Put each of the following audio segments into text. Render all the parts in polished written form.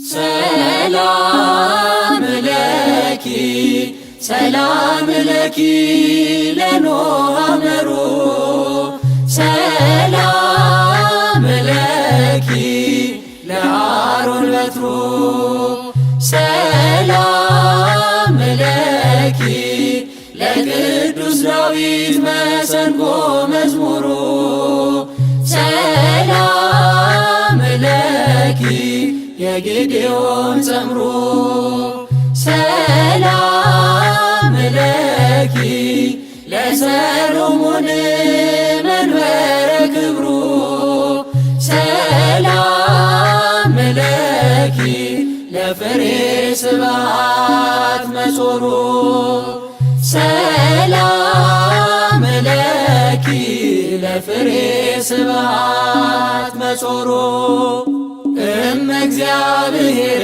ሰላም ለኪ ሰላም ለኪ ለኖህ አመሩ ሰላም ለኪ ለአሮን በትሩ ሰላም ለኪ ለቅዱስ ዳዊት መሰንቆ መዝሙሩ ሰላም ለኪ የጌዴዎን ጸምሩ ሰላም ለኪ ለሰሎሞን መንበረ ክብሩ ሰላም ለኪ ለፍሬ ስብሐት መጾሩ ሰላም ለኪ ለፍሬ ስብሐት መጾሩ እግዚአብሔር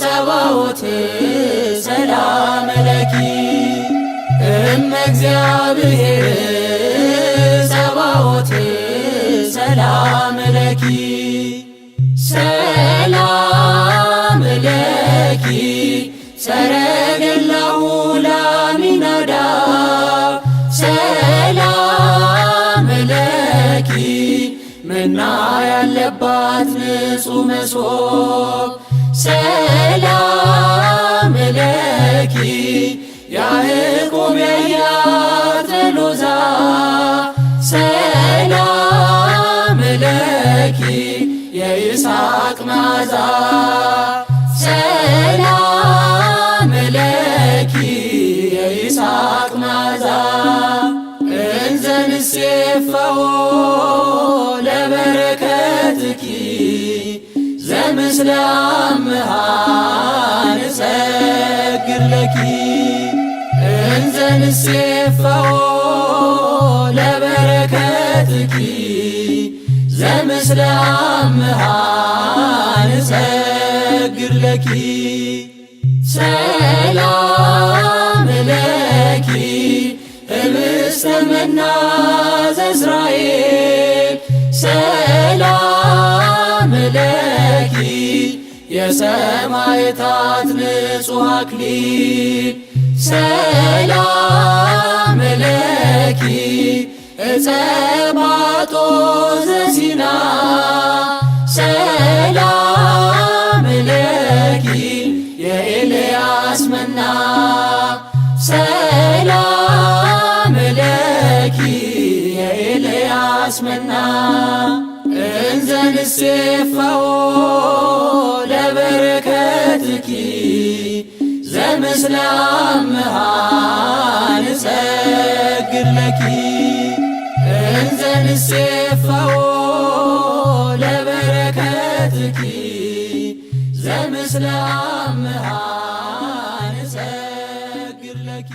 ጸባዖት ሰላም ለኪ እግዚአብሔር ጸባዖት ሰላም ለኪ ሰላም ለኪ ሰረገላሁ ለአሚናዳብ ሰላም ለኪ መና ያለባት ንጹሕ መሶብ ሰላም ለኪ ያዕቆብ ያያት ሎዛ ሰላም ለኪ የይስሐቅ መዓዛ ሰላም ለኪ የይስሐቅ መዓዛ እንዘ ንሴፈዎ ለበረከትኪ ዘምስለ አምሃ ንሰግድ ለኪ እንዘ ንሴፈዎ ለበረከትኪ ዘምስለ አምሃ ንሰግድ ለኪ ሰላም ለኪ ህብስተ መና ዘእስራኤል ሰላም ለኪ የሰማዕታት ንጹሕ አክሊል ሰላም ለኪ ዕፀ ጳጦስ ዘሲና ሰላም ለኪ የኤልያስ መና ሰላም ለኪ የኤልያስ መና እንዘ ንሴፈዎ ለበረከትኪ ዘምስለ አምሃ ንሰግድ ለኪ እንዘ ንሴፈዎ ለበረከትኪ ዘምስለ አምሃ ንሰግድ ለኪ